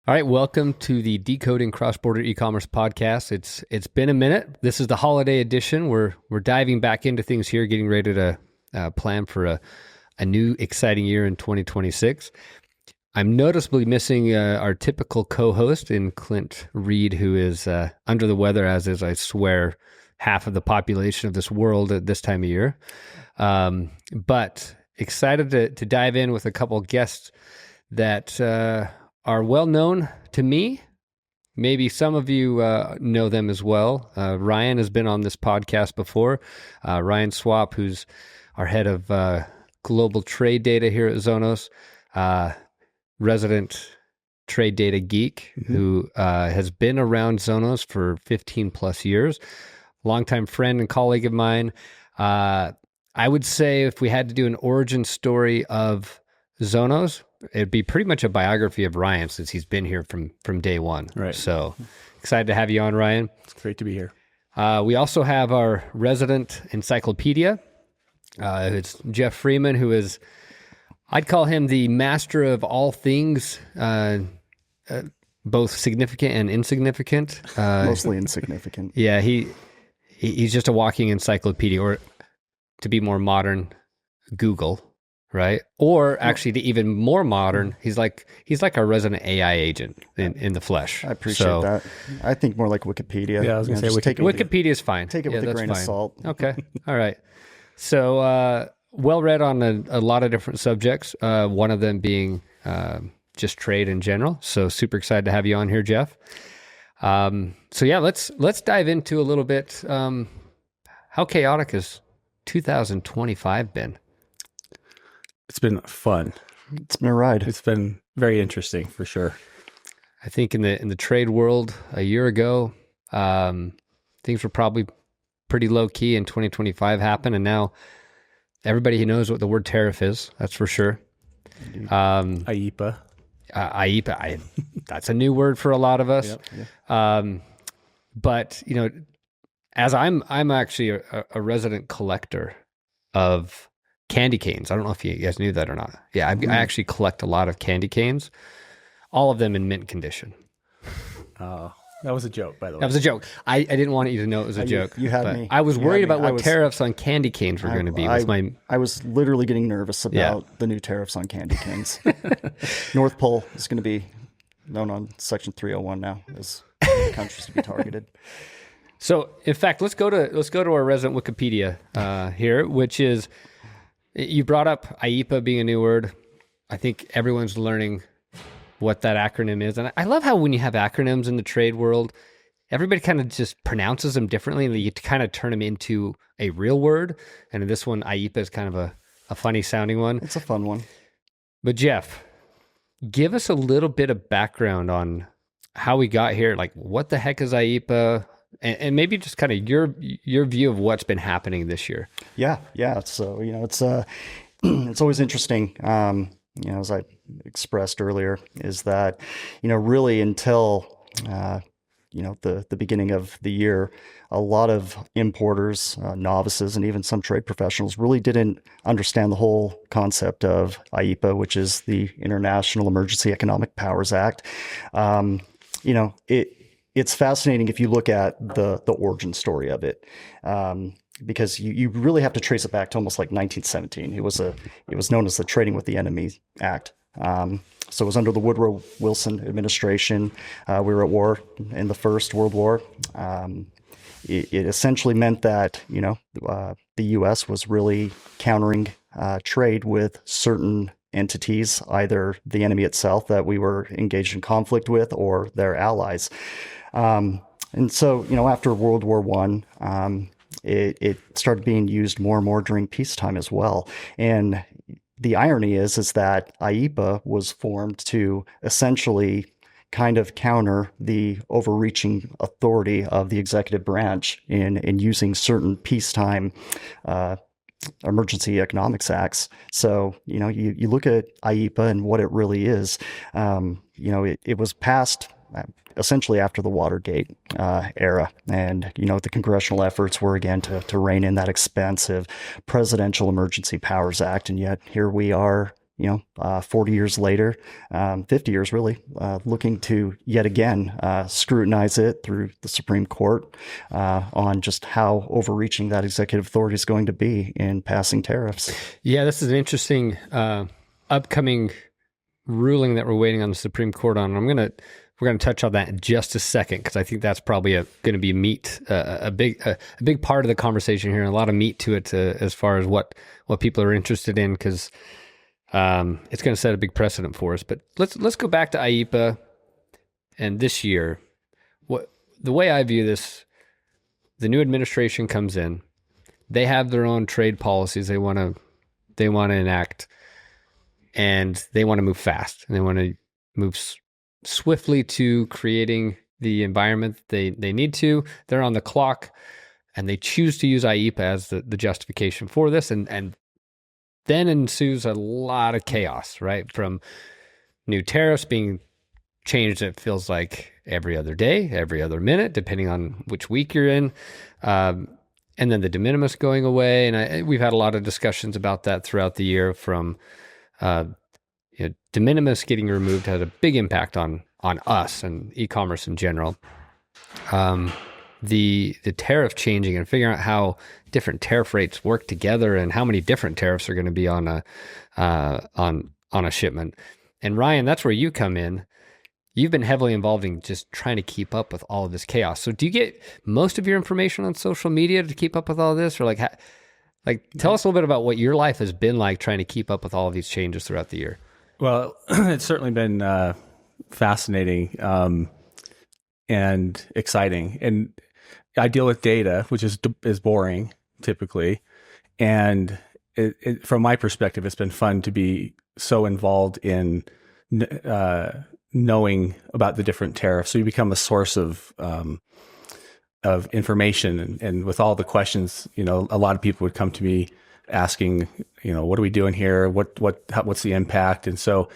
All right, welcome to the Decoding Cross-Border Ecommerce podcast. It's been a minute. This is the holiday edition. We're diving back into things here, getting ready to plan for a new exciting year in 2026. I'm noticeably missing our typical co-host in Clint Reid, who is under the weather, as is, I swear, half of the population of this world at this time of year. But excited to dive in with a couple of guests that are well known to me. Maybe some of you know them as well. Ryan has been on this podcast before. Ryan Swapp, who's our head of global trade data here at Zonos, resident trade data geek, who has been around Zonos for 15 plus years. Longtime friend and colleague of mine. I would say if we had to do an origin story of Zonos, it'd be pretty much a biography of Ryan, since he's been here from day one. Right. So excited to have you on, Ryan. It's great to be here. We also have our resident encyclopedia. It's Jeff Freeman, who is, I'd call him the master of all things, both significant and insignificant. Mostly insignificant. Yeah, he's just a walking encyclopedia, or to be more modern, Google. Right. Or actually, the even more modern, he's like our resident AI agent in the flesh. I appreciate that. I think more like Wikipedia. Yeah, I was going to say Wikipedia is fine. Take it with a grain of salt. Okay. All right. So well read on a lot of different subjects. One of them being just trade in general. So super excited to have you on here, Jeff. So yeah, let's dive into a little bit. How chaotic has 2025 been? It's been fun. It's been a ride. It's been very interesting for sure. I think in the trade world a year ago, things were probably pretty low key, and 2025 happened, and now everybody who knows what the word tariff is, that's for sure. IEEPA. IEEPA, that's a new word for a lot of us. Yep. But you know, as I'm actually a resident collector of candy canes. I don't know if you guys knew that or not. Yeah, I actually collect a lot of candy canes, all of them in mint condition. That was a joke, by the way. That was a joke. I didn't want you to know it was a joke. You had me. I was worried about what tariffs on candy canes were going to be. I was literally getting nervous about the new tariffs on candy canes. North Pole is going to be known on Section 301 now as countries to be targeted. So, in fact, let's go to our resident Wikipedia here, which is. You brought up IEEPA being a new word. I think everyone's learning what that acronym is. And I love how when you have acronyms in the trade world, everybody kind of just pronounces them differently, and you kind of turn them into a real word. And in this one, IEEPA is kind of a funny sounding one. It's a fun one. But Jeff, give us a little bit of background on how we got here. Like, what the heck is IEEPA? And maybe just kind of your view of what's been happening this year. Yeah. So, it's always interesting. As I expressed earlier, is that, really until, the beginning of the year, a lot of importers, novices, and even some trade professionals really didn't understand the whole concept of IEEPA, which is the International Emergency Economic Powers Act. It's fascinating if you look at the origin story of it, because you really have to trace it back to almost like 1917. It was known as the Trading with the Enemy Act. So it was under the Woodrow Wilson administration. We were at war in the First World War. It essentially meant that the U.S. was really countering trade with certain entities, either the enemy itself that we were engaged in conflict with, or their allies. And so, after World War I, it started being used more and more during peacetime as well. And the irony is that IEEPA was formed to essentially kind of counter the overreaching authority of the executive branch in using certain peacetime emergency economics acts. So, you look at IEEPA and what it really is, it was passed essentially after the Watergate era. And, the congressional efforts were again to rein in that expensive Presidential Emergency Powers Act. And yet here we are 40 years later, 50 years really, looking to yet again scrutinize it through the Supreme Court on just how overreaching that executive authority is going to be in passing tariffs. Yeah, this is an interesting upcoming ruling that we're waiting on the Supreme Court on. We're going to touch on that in just a second, because I think that's probably going to be a big part of the conversation here, and a lot of meat to it as far as what people are interested in, because it's going to set a big precedent for us. But let's go back to IEEPA and this year. The way I view this, the new administration comes in, they have their own trade policies they want to enact, and they want to move fast, and they want to move swiftly to creating the environment they need to. They're on the clock, and they choose to use IEEPA as the justification for this, and then ensues a lot of chaos, right? From new tariffs being changed, it feels like every other day, every other minute, depending on which week you're in. And then the de minimis going away. And we've had a lot of discussions about that throughout the year. From de minimis getting removed had a big impact on us and e-commerce in general. The tariff changing and figuring out how different tariff rates work together and how many different tariffs are going to be on a shipment. And Ryan, that's where you come in. You've been heavily involved in just trying to keep up with all of this chaos. So do you get most of your information on social media to keep up with all this? Or tell us a little bit about what your life has been like trying to keep up with all of these changes throughout the year. Well, it's certainly been fascinating and exciting. And I deal with data, which is boring typically. And from my perspective, it's been fun to be so involved in knowing about the different tariffs. So you become a source of information. And with all the questions, a lot of people would come to me asking, what are we doing here? What's the impact? And so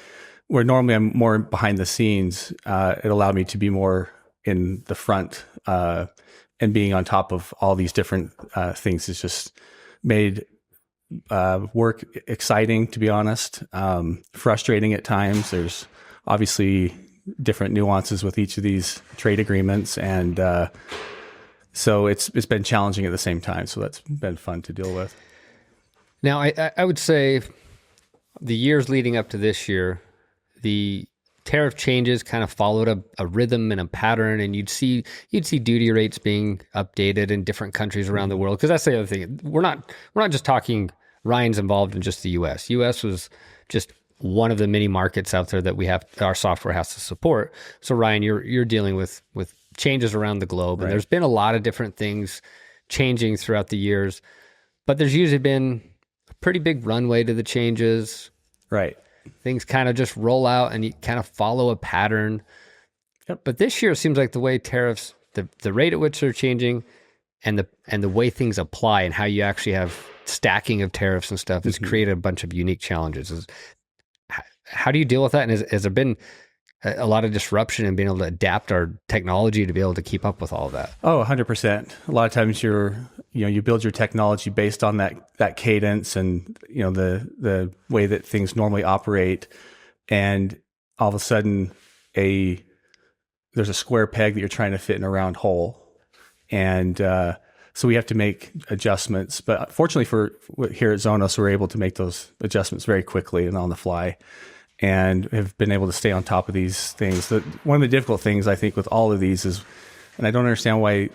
where normally I'm more behind the scenes, it allowed me to be more in the front, and being on top of all these different things has just made work exciting, to be honest. Frustrating at times. There's obviously different nuances with each of these trade agreements, and so it's been challenging at the same time. So that's been fun to deal with. Now, I would say the years leading up to this year, the tariff changes kind of followed a rhythm and a pattern, and you'd see duty rates being updated in different countries around the world. Because that's the other thing. We're not just talking Ryan's involved in just the U.S. U.S. was just one of the many markets out there that our software has to support. So Ryan, you're dealing with changes around the globe, and there's been a lot of different things changing throughout the years, but there's usually been a pretty big runway to the changes. Right. Things kind of just roll out and you kind of follow a pattern. Yep. But this year it seems like the way tariffs, the rate at which they're changing and the way things apply and how you actually have stacking of tariffs and stuff has created a bunch of unique challenges. How do you deal with that? And has there been a lot of disruption in being able to adapt our technology to be able to keep up with all of that? Oh, 100%. A lot of times you build your technology based on that cadence and, the way that things normally operate. And all of a sudden there's a square peg that you're trying to fit in a round hole. And, so we have to make adjustments, but fortunately here at Zonos, we're able to make those adjustments very quickly and on the fly, and have been able to stay on top of these things. One of the difficult things I think with all of these is, and I don't understand why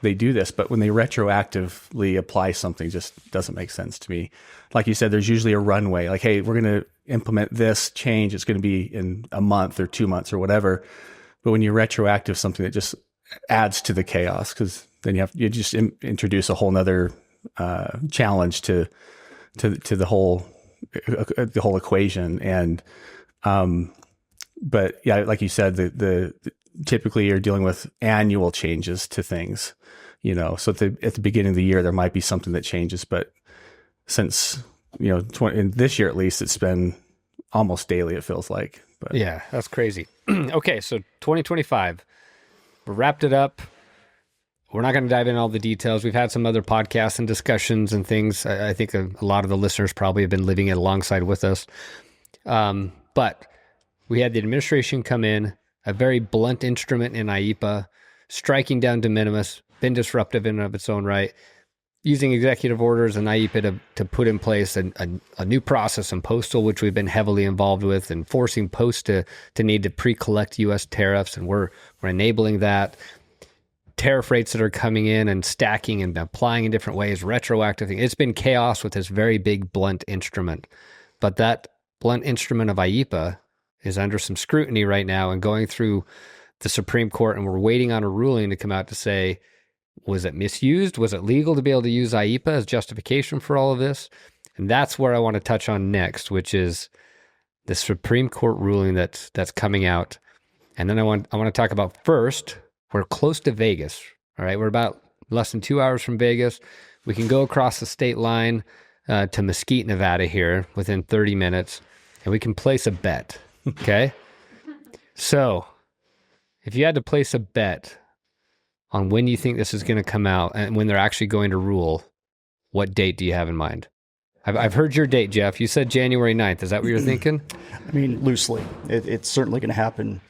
they do this, but when they retroactively apply something, it just doesn't make sense to me. Like you said, there's usually a runway. Like, hey, we're going to implement this change. It's going to be in a month or 2 months or whatever. But when you retroactive something, that just adds to the chaos, because then you just introduce a whole nother challenge to the whole equation. And but yeah, like you said, the typically you're dealing with annual changes to things, so at the beginning of the year there might be something that changes, but since in this year at least, it's been almost daily, it feels like. But yeah, that's crazy. Okay, so 2025, we wrapped it up. we're not going to dive into all the details. We've had some other podcasts and discussions and things. I think a lot of the listeners probably have been living it alongside with us. But we had the administration come in, a very blunt instrument in IEEPA, striking down de minimis, been disruptive in and of its own right, using executive orders and IEEPA to put in place a new process in Postal, which we've been heavily involved with, and forcing Post to need to pre-collect U.S. tariffs, and we're enabling that. Tariff rates that are coming in and stacking and applying in different ways, retroactive thing. It's been chaos with this very big blunt instrument. But that blunt instrument of IEEPA is under some scrutiny right now and going through the Supreme Court, and we're waiting on a ruling to come out to say, was it misused? Was it legal to be able to use IEEPA as justification for all of this? And that's where I want to touch on next, which is the Supreme Court ruling that's coming out. And then I want to talk about first, we're close to Vegas. All right. We're about less than 2 hours from Vegas. We can go across the state line to Mesquite, Nevada here within 30 minutes, and we can place a bet. Okay. So if you had to place a bet on when you think this is going to come out and when they're actually going to rule, what date do you have in mind? I've heard your date, Jeff. You said January 9th. Is that what you're thinking? I mean, loosely. It's certainly going to happen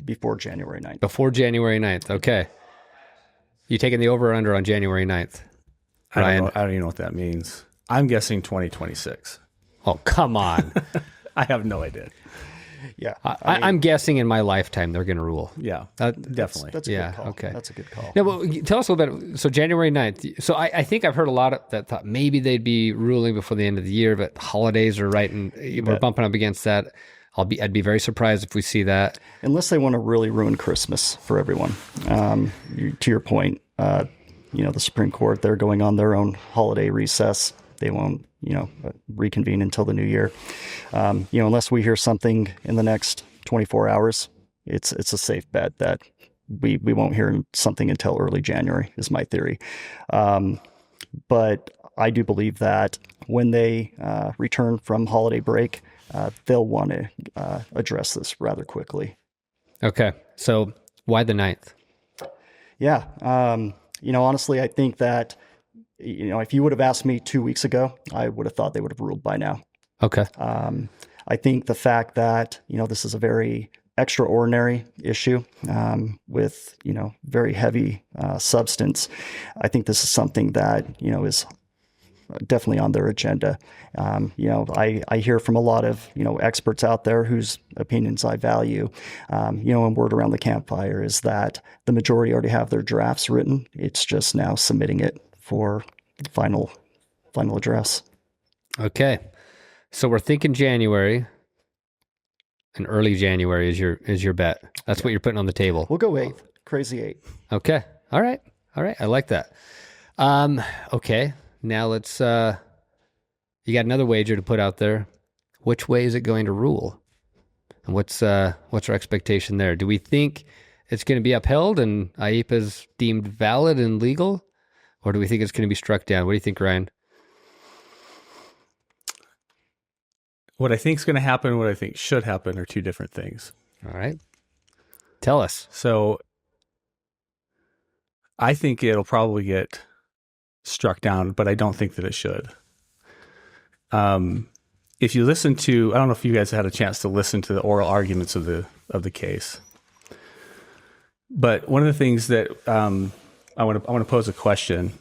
before January 9th. Before January 9th. Okay. You taking the over or under on January 9th? I don't even know what that means. I'm guessing 2026. Oh, come on. I have no idea. Yeah. I'm guessing in my lifetime they're going to rule. Yeah, definitely. That's a good call. Okay. That's a good call. Now, well, tell us a little bit. So January 9th. So I think I've heard a lot that thought maybe they'd be ruling before the end of the year, but holidays are right, and we're bumping up against that. I'd be very surprised if we see that. Unless they want to really ruin Christmas for everyone. To your point, the Supreme Court, they're going on their own holiday recess. They won't, reconvene until the new year. Unless we hear something in the next 24 hours, it's a safe bet that we won't hear something until early January, is my theory. But I do believe that when they return from holiday break, they'll want to address this rather quickly. Okay. So why the 9th? Yeah. Honestly, I think that, if you would have asked me 2 weeks ago, I would have thought they would have ruled by now. Okay. I think the fact that, this is a very extraordinary issue with, very heavy substance, I think this is something that, is definitely on their agenda. I hear from a lot of, experts out there whose opinions I value, and word around the campfire is that the majority already have their drafts written. It's just now submitting it for final address. Okay. So we're thinking January, and early January is your bet. That's what you're putting on the table. We'll go 8th. Crazy 8. Okay. All right. I like that. Okay. Now let's, you got another wager to put out there. Which way is it going to rule? And what's our expectation there? Do we think it's going to be upheld and IEEPA is deemed valid and legal? Or do we think it's going to be struck down? What do you think, Ryan? What I think is going to happen, what I think should happen are two different things. All right. Tell us. So I think it'll probably get struck down, but I don't think that it should. If you listen to, I don't know if you guys had a chance to listen to the oral arguments of the case, but one of the things that I want to pose a question.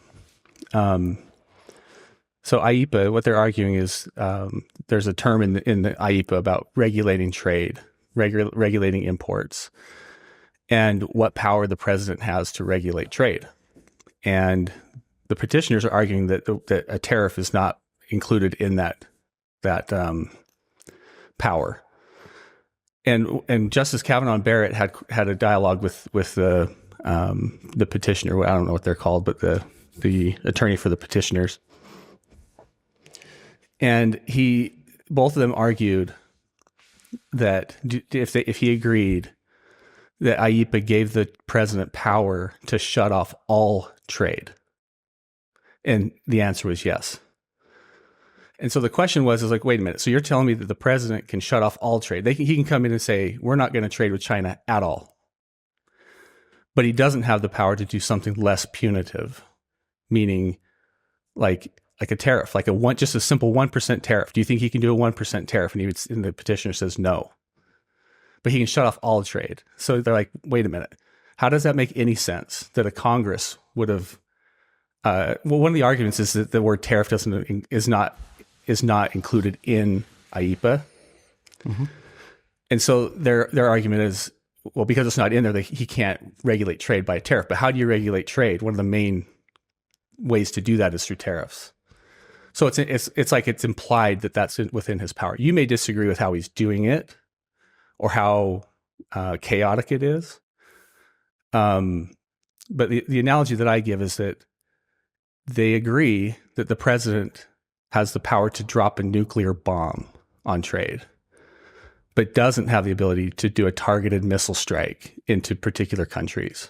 So IEEPA, what they're arguing is there's a term in the IEEPA about regulating trade, regulating imports, and what power the president has to regulate trade. And the petitioners are arguing that a tariff is not included in that power. And Justice Kavanaugh and Barrett had a dialogue with the petitioner. I don't know what they're called, but the attorney for the petitioners. And both of them argued that if he agreed that IEEPA gave the president power to shut off all trade. And the answer was yes. And so the question was like, wait a minute. So you're telling me that the president can shut off all trade? He can come in and say, we're not going to trade with China at all. but he doesn't have the power to do something less punitive, meaning like a tariff, just a simple 1% tariff. Do you think he can do a 1% tariff? And the petitioner says no, but he can shut off all trade. So they're like, wait a minute, how does that make any sense that a Congress would have? One of the arguments is that the word tariff is not included in IEEPA, and so their argument is, well, because it's not in there, he can't regulate trade by a tariff. But how do you regulate trade? One of the main ways to do that is through tariffs. So it's like it's implied that that's within his power. You may disagree with how he's doing it or how chaotic it is. But the analogy that I give is that they agree that the president has the power to drop a nuclear bomb on trade, but doesn't have the ability to do a targeted missile strike into particular countries.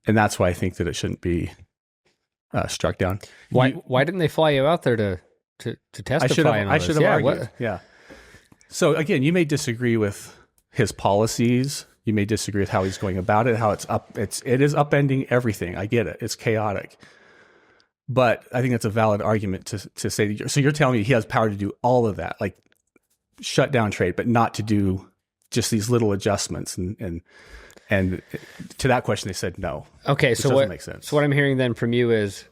And that's why I think that it shouldn't be struck down. Why didn't they fly you out there to testify? I should have argued. Yeah. So again, you may disagree with his policies. You may disagree with how he's going about it, how it is upending everything. I get it. It's chaotic. But I think that's a valid argument to say, so you're telling me he has power to do all of that, like shut down trade, but not to do just these little adjustments. And to that question, they said no. Okay, so doesn't make sense. So what I'm hearing then from you is,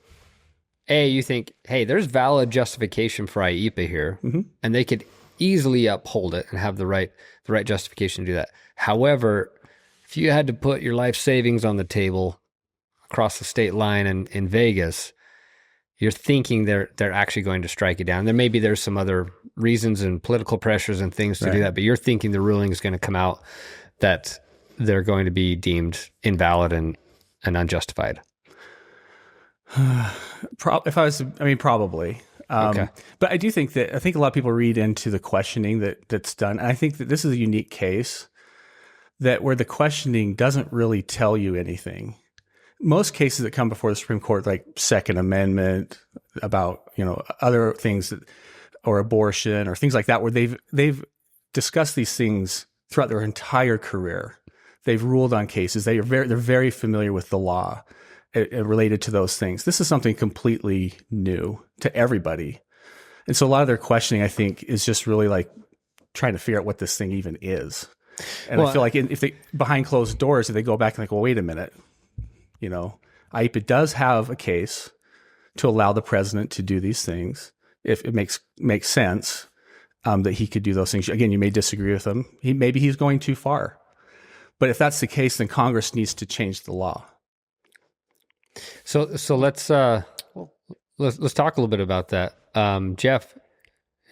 A, you think, hey, there's valid justification for IEEPA here, and they could easily uphold it and have the right justification to do that. However, if you had to put your life savings on the table across the state line in Vegas, you're thinking they're actually going to strike it down. There's some other reasons and political pressures and things to do that, but you're thinking the ruling is going to come out that they're going to be deemed invalid and unjustified. Probably. Okay. But I think a lot of people read into the questioning that's done. And I think that this is a unique case where the questioning doesn't really tell you anything. Most cases that come before the Supreme Court, like Second Amendment, about other things or abortion or things like that, where they've discussed these things throughout their entire career. They've ruled on cases. They're very familiar with the law related to those things. This is something completely new to everybody, and so a lot of their questioning, I think, is just really like trying to figure out what this thing even is. And I feel like if they behind closed doors, if they go back and like, well, wait a minute. IEEPA does have a case to allow the president to do these things if it makes sense that he could do those things. Again, you may disagree with him. Maybe he's going too far. But if that's the case, then Congress needs to change the law. So let's talk a little bit about that. Jeff,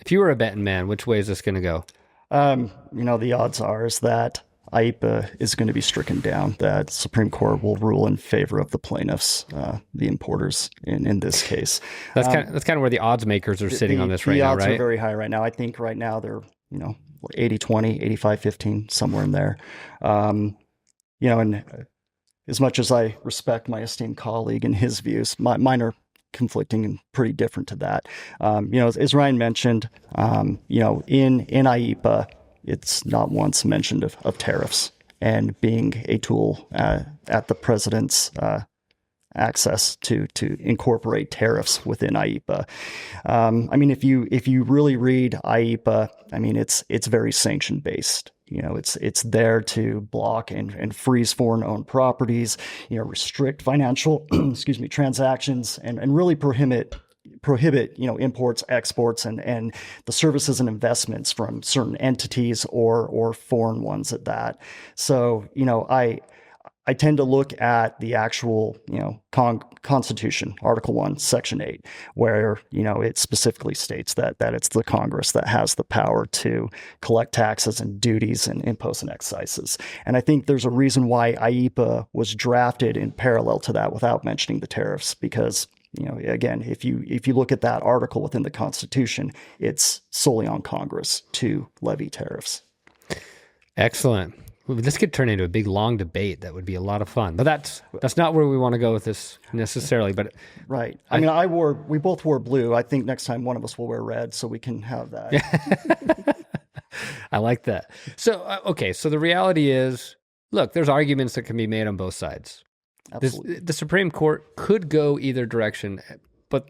if you were a betting man, which way is this going to go? The odds are is that IEEPA is going to be stricken down, that Supreme Court will rule in favor of the plaintiffs, the importers in this case. That's kind of where the odds makers are sitting on this right now, right? The odds are very high right now. I think right now they're, 80-20, 85-15, somewhere in there. And as much as I respect my esteemed colleague and his views, mine are conflicting and pretty different to that. As Ryan mentioned, in IEEPA, it's not once mentioned of tariffs and being a tool at the president's access to incorporate tariffs within IEEPA. If you really read IEEPA, it's very sanction based. It's there to block and freeze foreign owned properties, restrict financial transactions and really prohibit imports, exports, and the services and investments from certain entities or foreign ones at that. So, I tend to look at the actual, Constitution, Article 1, Section 8, where, it specifically states that it's the Congress that has the power to collect taxes and duties and imposts and excises. And I think there's a reason why IEEPA was drafted in parallel to that without mentioning the tariffs, because again, if you look at that article within the Constitution, it's solely on Congress to levy tariffs. Excellent. This could turn into a big, long debate. That would be a lot of fun. But that's not where we want to go with this necessarily. But right. We both wore blue. I think next time one of us will wear red, so we can have that. I like that. So, okay. So the reality is, look, there's arguments that can be made on both sides. Absolutely. The Supreme Court could go either direction, but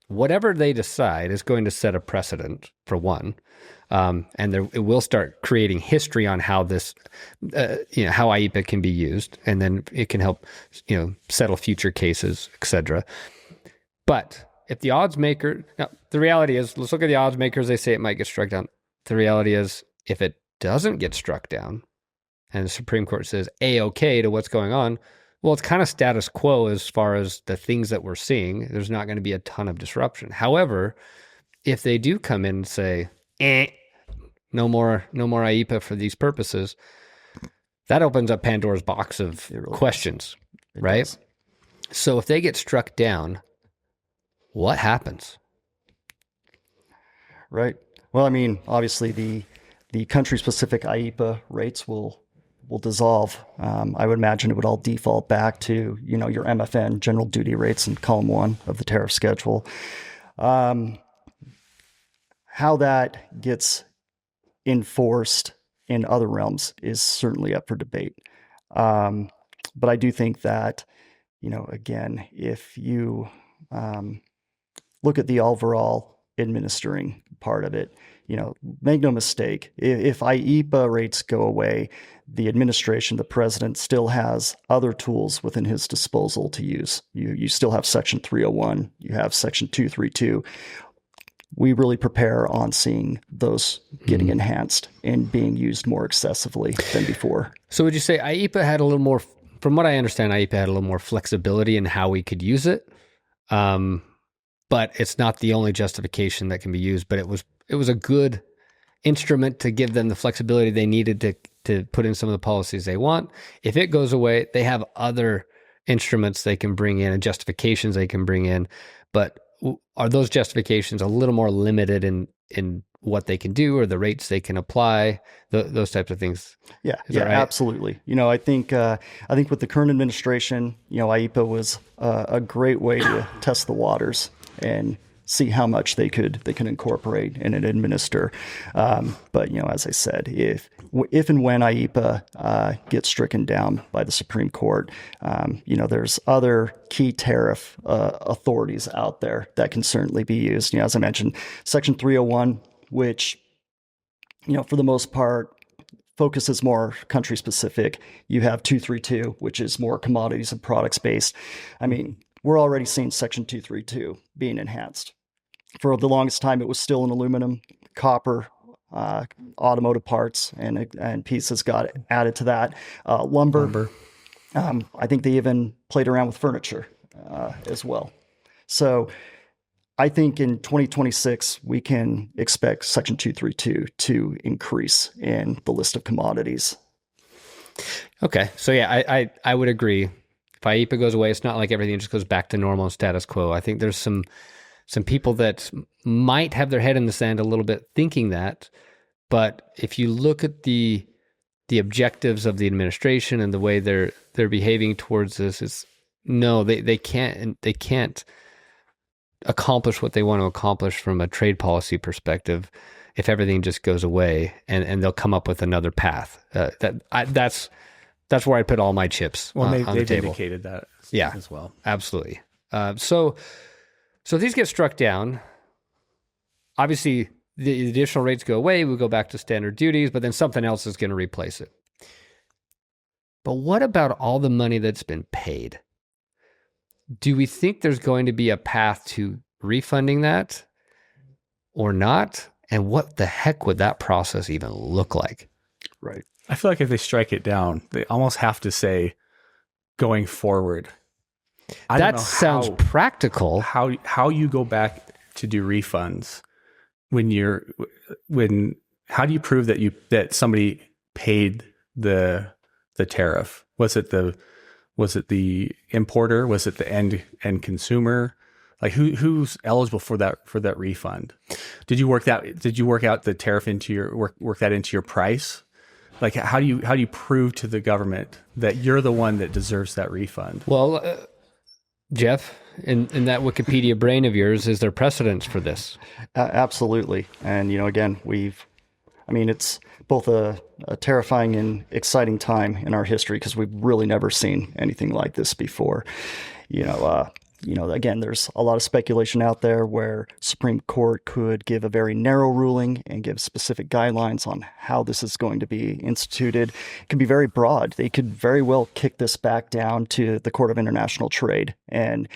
whatever they decide is going to set a precedent for one. It will start creating history on how this, how IEEPA can be used, and then it can help, settle future cases, etc. But if the odds maker, now the reality is, let's look at the odds makers. They say it might get struck down. The reality is, if it doesn't get struck down, and the Supreme Court says A-OK to what's going on, well, it's kind of status quo as far as the things that we're seeing. There's not going to be a ton of disruption. However, if they do come in and say, no more IEEPA for these purposes, that opens up Pandora's box of questions, right? Does. So if they get struck down, what happens? Right. Well, I mean, obviously the country-specific IEEPA rates will dissolve. I would imagine it would all default back to, your MFN, general duty rates in column 1 of the tariff schedule. How that gets enforced in other realms is certainly up for debate. But I do think that, again, if you look at the overall administering part of it, make no mistake, if IEEPA rates go away, the administration, the president still has other tools within his disposal to use. You still have Section 301, you have Section 232. We really prepare on seeing those getting enhanced and being used more excessively than before. So would you say IEEPA had a little more, from what I understand, IEEPA had a little more flexibility in how we could use it? But it's not the only justification that can be used, but it was a good instrument to give them the flexibility they needed to put in some of the policies they want. If it goes away, they have other instruments they can bring in and justifications they can bring in. But are those justifications a little more limited in what they can do or the rates they can apply, those types of things? Yeah, right? Absolutely. I think with the current administration, IEEPA was a great way to test the waters and see how much they could incorporate and administer. But as I said, if and when IEEPA gets stricken down by the Supreme Court, there's other key tariff authorities out there that can certainly be used. As I mentioned, Section 301, which for the most part focuses more country specific. You have 232, which is more commodities and products based. I mean, we're already seeing Section 232 being enhanced. For the longest time, it was still in aluminum, copper, automotive parts, and pieces got added to that. Lumber. I think they even played around with furniture as well. So I think in 2026, we can expect Section 232 to increase in the list of commodities. Okay. So yeah, I would agree. If IEEPA goes away, it's not like everything just goes back to normal and status quo. I think there's some people that might have their head in the sand a little bit thinking that, but if you look at the objectives of the administration and the way they're behaving towards this, it's no, they can't accomplish what they want to accomplish from a trade policy perspective if everything just goes away, and they'll come up with another path. That's where I put all my chips on the table. They've indicated that as well. Absolutely. So if these get struck down, obviously the additional rates go away, we go back to standard duties, but then something else is going to replace it. But what about all the money that's been paid? Do we think there's going to be a path to refunding that or not? And what the heck would that process even look like? Right. I feel like if they strike it down, they almost have to say going forward. That sounds practical. How you go back to do refunds how do you prove that somebody paid the tariff? Was it the importer? Was it the end consumer? Like who's eligible for that refund? Did you work out the tariff into work that into your price? Like how do you prove to the government that you're the one that deserves that refund? Well, Jeff, in that Wikipedia brain of yours, is there precedence for this? Absolutely. And again, I mean, it's both a terrifying and exciting time in our history because we've really never seen anything like this before. Again, there's a lot of speculation out there where Supreme Court could give a very narrow ruling and give specific guidelines on how this is going to be instituted. It can be very broad. They could very well kick this back down to the Court of International Trade and,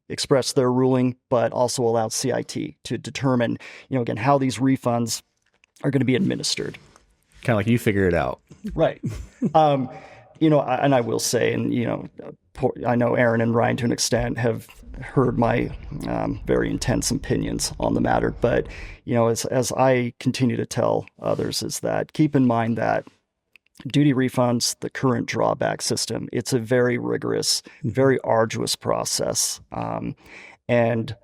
express their ruling, but also allow CIT to determine, again, how these refunds are going to be administered. Kind of like you figure it out. Right. And I will say, and, I know Aaron and Ryan to an extent have heard my very intense opinions on the matter, but, as I continue to tell others is that keep in mind that duty refunds, the current drawback system, it's a very rigorous, very arduous process. And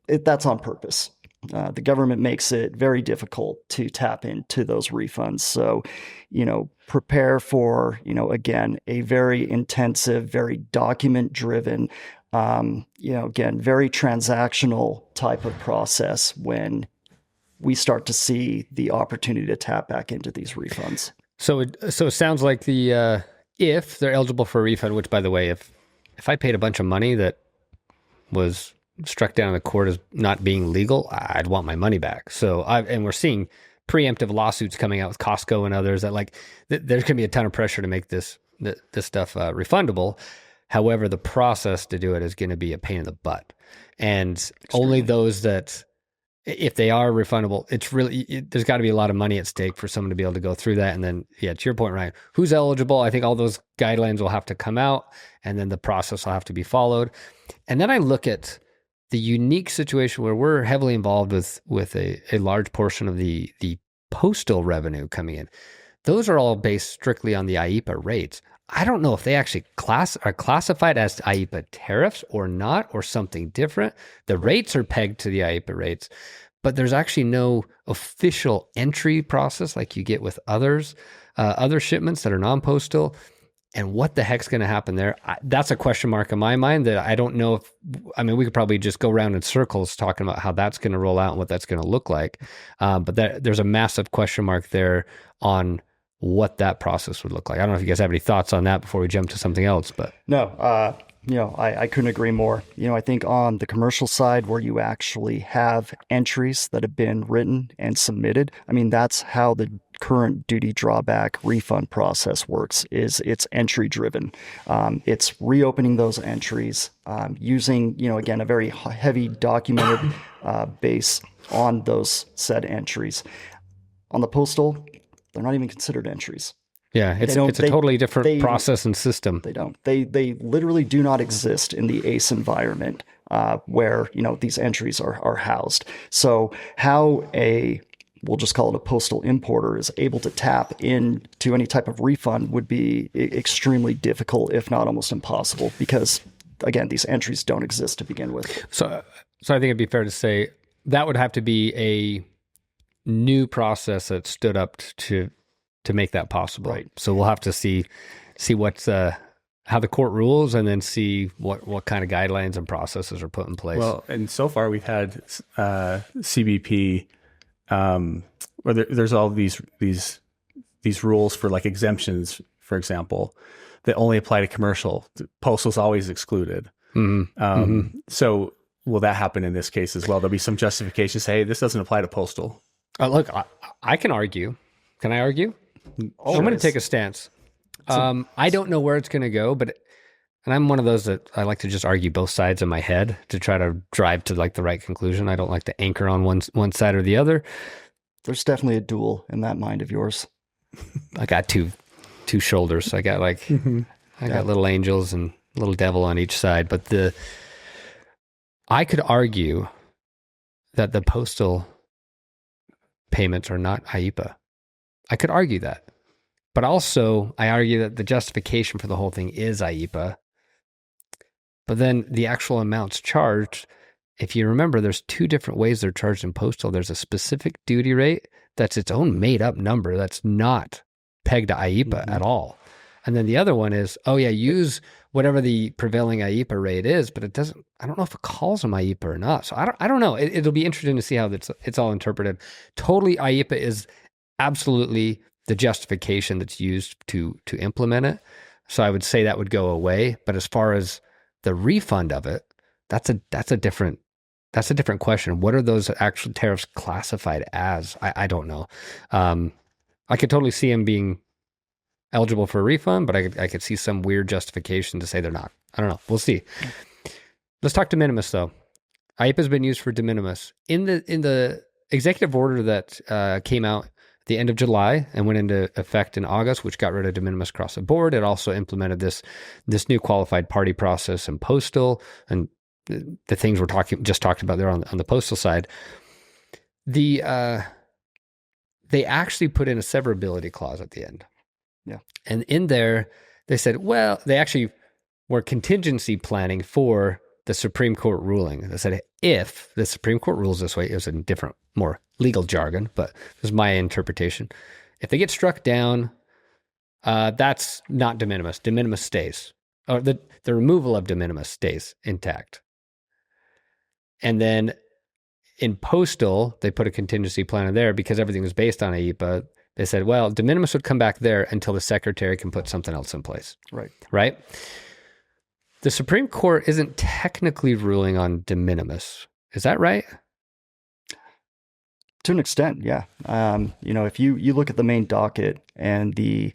that's on purpose. The government makes it very difficult to tap into those refunds. So, prepare for, again, a very intensive, very document-driven, again, very transactional type of process when we start to see the opportunity to tap back into these refunds. So it sounds like if they're eligible for a refund, which, by the way, if I paid a bunch of money that was struck down in the court as not being legal, I'd want my money back. And we're seeing preemptive lawsuits coming out with Costco and others that there's going to be a ton of pressure to make this stuff refundable. However, the process to do it is going to be a pain in the butt. And only those that, if they are refundable, there's got to be a lot of money at stake for someone to be able to go through that. And then, to your point, Ryan, who's eligible? I think all those guidelines will have to come out and then the process will have to be followed. And then I look at the unique situation where we're heavily involved with a large portion of the postal revenue coming in. Those are all based strictly on the IEEPA rates. I don't know if they actually are classified as IEEPA tariffs or not, or something different. The rates are pegged to the IEEPA rates, but there's actually no official entry process like you get with other shipments that are non-postal. And what the heck's going to happen there? That's a question mark in my mind that I don't know we could probably just go around in circles talking about how that's going to roll out and what that's going to look like. But there's a massive question mark there on what that process would look like. I don't know if you guys have any thoughts on that before we jump to something else, but. No, I couldn't agree more. I think on the commercial side where you actually have entries that have been written and submitted, that's how the current duty drawback refund process works. It's entry driven. It's reopening those entries, using, again, a very heavy documented base on those said entries. On the postal, they're not even considered entries. Yeah, it's a totally different process and system. They don't. They literally do not exist in the ACE environment where these entries are housed. So how we'll just call it a postal importer is able to tap into any type of refund would be extremely difficult, if not almost impossible, because again, these entries don't exist to begin with. So I think it'd be fair to say that would have to be a new process that stood up to make that possible. Right. So we'll have to see what's how the court rules, and then see what kind of guidelines and processes are put in place. Well, and so far we've had CBP, where there's all these rules for like exemptions, for example, that only apply to commercial. Postal's always excluded. So will that happen in this case as well? There'll be some justification, say, hey, this doesn't apply to postal. Look, I can argue. Can I argue? Oh, I'm going to take a stance. I don't know where it's going to go, and I'm one of those that I like to just argue both sides in my head to try to drive to like the right conclusion. I don't like to anchor on one side or the other. There's definitely a duel in that mind of yours. I got two shoulders. I got got little angels and little devil on each side. But I could argue that the postal payments are not IEEPA. I could argue that. But also, I argue that the justification for the whole thing is IEEPA. But then the actual amounts charged, if you remember, there's two different ways they're charged in postal. There's a specific duty rate that's its own made-up number that's not pegged to IEEPA at all. And then the other one is, oh yeah, use whatever the prevailing IEEPA rate is, but it doesn't, I don't know if it calls them IEEPA or not. So I don't know. It'll be interesting to see how it's all interpreted. Totally, IEEPA is absolutely the justification that's used to implement it. So I would say that would go away. But as far as the refund of it, that's a different question. What are those actual tariffs classified as? I don't know. I could totally see them being eligible for a refund, but I could see some weird justification to say they're not. I don't know. We'll see. Let's talk de minimis though. IEEPA has been used for de minimis in the executive order that came out at the end of July and went into effect in August, which got rid of de minimis across the board. It also implemented this new qualified party process in Postal and the things we're talked about there on the Postal side. They actually put in a severability clause at the end. Yeah. And in there, they said, well, they actually were contingency planning for the Supreme Court ruling. They said, if the Supreme Court rules this way, it was in different, more legal jargon, but this is my interpretation. If they get struck down, that's not de minimis. De minimis stays. Or the removal of de minimis stays intact. And then in Postal, they put a contingency plan in there because everything was based on IEEPA. They said, well, de minimis would come back there until the secretary can put something else in place. Right? The Supreme Court isn't technically ruling on de minimis. Is that right? To an extent, yeah. If you look at the main docket and the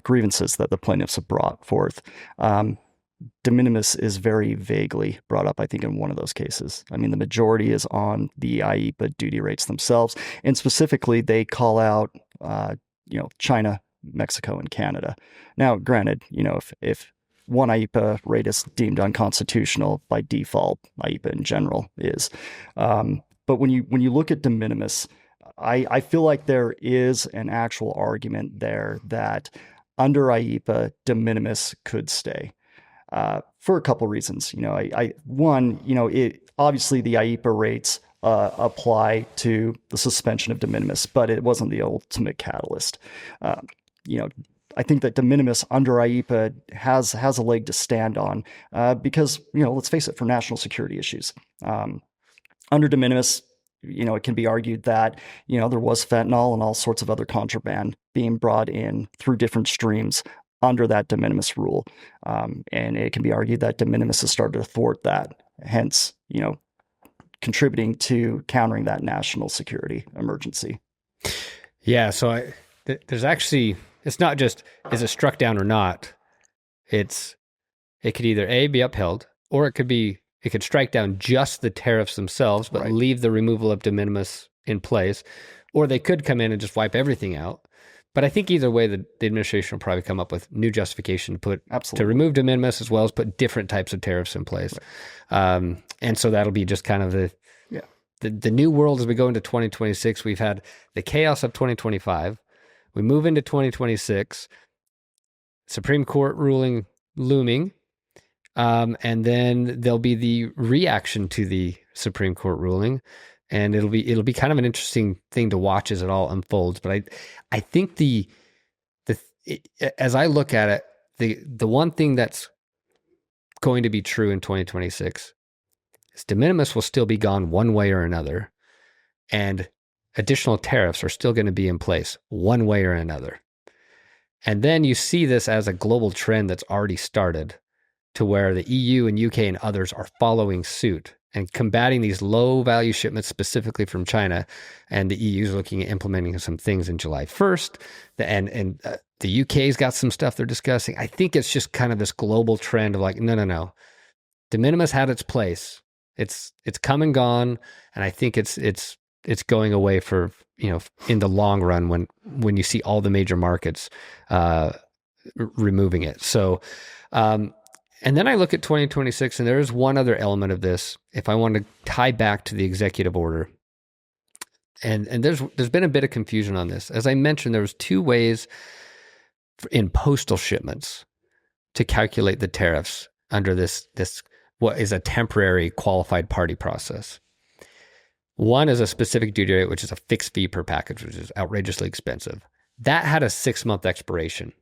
grievances that the plaintiffs have brought forth, de minimis is very vaguely brought up, I think, in one of those cases. I mean, the majority is on the IEEPA duty rates themselves. And specifically, they call out, China, Mexico, and Canada. Now, granted, if one IEEPA rate is deemed unconstitutional by default, IEEPA in general is. But when you look at de minimis, I feel like there is an actual argument there that under IEEPA, de minimis could stay. For a couple reasons. Obviously the IEEPA rates apply to the suspension of de minimis, but it wasn't the ultimate catalyst. I think that de minimis under IEEPA has a leg to stand on because, let's face it, for national security issues. Under de minimis, it can be argued that, there was fentanyl and all sorts of other contraband being brought in through different streams under that de minimis rule. And it can be argued that de minimis has started to thwart that, hence, contributing to countering that national security emergency. Yeah, so there's actually, it's not just, is it struck down or not? It could either A, be upheld, or it could strike down just the tariffs themselves, but leave the removal of de minimis in place, or they could come in and just wipe everything out. But I think either way, the administration will probably come up with new justification to remove de minimis as well as put different types of tariffs in place. Right. And so that'll be just kind of the new world as we go into 2026. We've had the chaos of 2025. We move into 2026, Supreme Court ruling looming, and then there'll be the reaction to the Supreme Court ruling. And it'll be kind of an interesting thing to watch as it all unfolds. But I think as I look at it, the one thing that's going to be true in 2026 is de minimis will still be gone one way or another, and additional tariffs are still going to be in place one way or another. And then you see this as a global trend that's already started to where the EU and UK and others are following suit and combating these low value shipments specifically from China. And the EU is looking at implementing some things in July 1st. And the UK's got some stuff they're discussing. I think it's just kind of this global trend of like, no. De minimis had its place. It's come and gone. And I think it's going away for, in the long run when you see all the major markets removing it. So, and then I look at 2026, and there is one other element of this. If I want to tie back to the executive order, and there's been a bit of confusion on this. As I mentioned, there was two ways in postal shipments to calculate the tariffs under this what is a temporary qualified party process. One is a specific duty rate, which is a fixed fee per package, which is outrageously expensive. that had a 6-month expiration.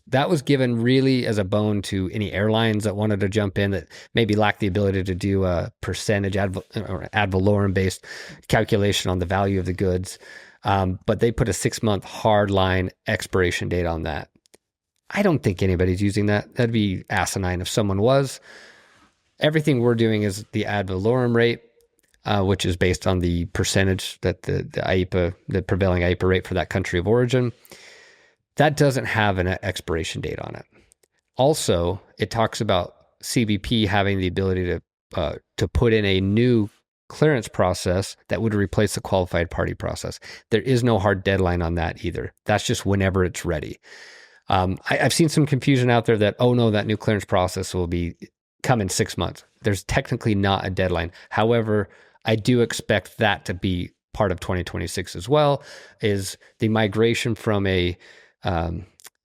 That was given really as a bone to any airlines that wanted to jump in that maybe lacked the ability to do a percentage or ad valorem based calculation on the value of the goods. But they put a 6-month hard line expiration date on that. I don't think anybody's using that. That'd be asinine if someone was. Everything we're doing is the ad valorem rate, which is based on the percentage that the IEEPA, the prevailing IEEPA rate for that country of origin. That doesn't have an expiration date on it. Also, it talks about CBP having the ability to put in a new clearance process that would replace the qualified party process. There is no hard deadline on that either. That's just whenever it's ready. I've seen some confusion out there that, oh no, that new clearance process will come in 6 months. There's technically not a deadline. However, I do expect that to be part of 2026 as well, is the migration from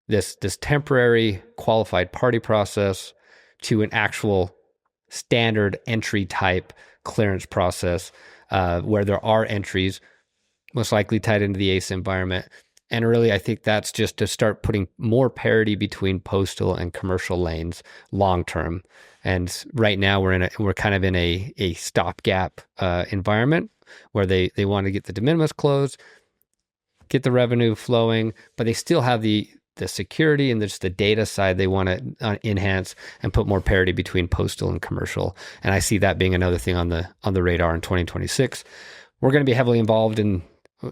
this temporary qualified party process to an actual standard entry type clearance process, where there are entries most likely tied into the ACE environment. And really, I think that's just to start putting more parity between postal and commercial lanes long term. And right now we're kind of in a stopgap environment where they want to get the de minimis closed, get the revenue flowing, but they still have the security and just the data side they want to enhance and put more parity between postal and commercial. And I see that being another thing on the radar in 2026. We're going to be heavily involved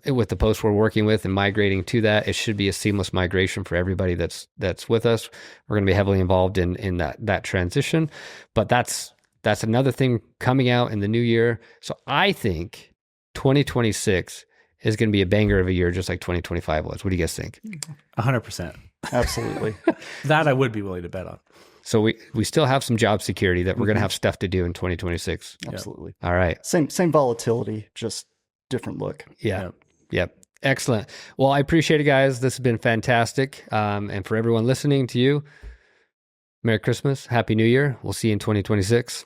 with the post we're working with and migrating to that. It should be a seamless migration for everybody that's with us. We're going to be heavily involved in that transition, but that's another thing coming out in the new year. So I think 2026 is going to be a banger of a year, just like 2025 was. What do you guys think? 100%. Absolutely. That I would be willing to bet on. So we still have some job security that we're going to have stuff to do in 2026. Absolutely. All right. Same volatility, just different look. Yeah. Yep. Excellent. Well, I appreciate it, guys. This has been fantastic. And for everyone listening, to you, Merry Christmas, Happy New Year. We'll see you in 2026.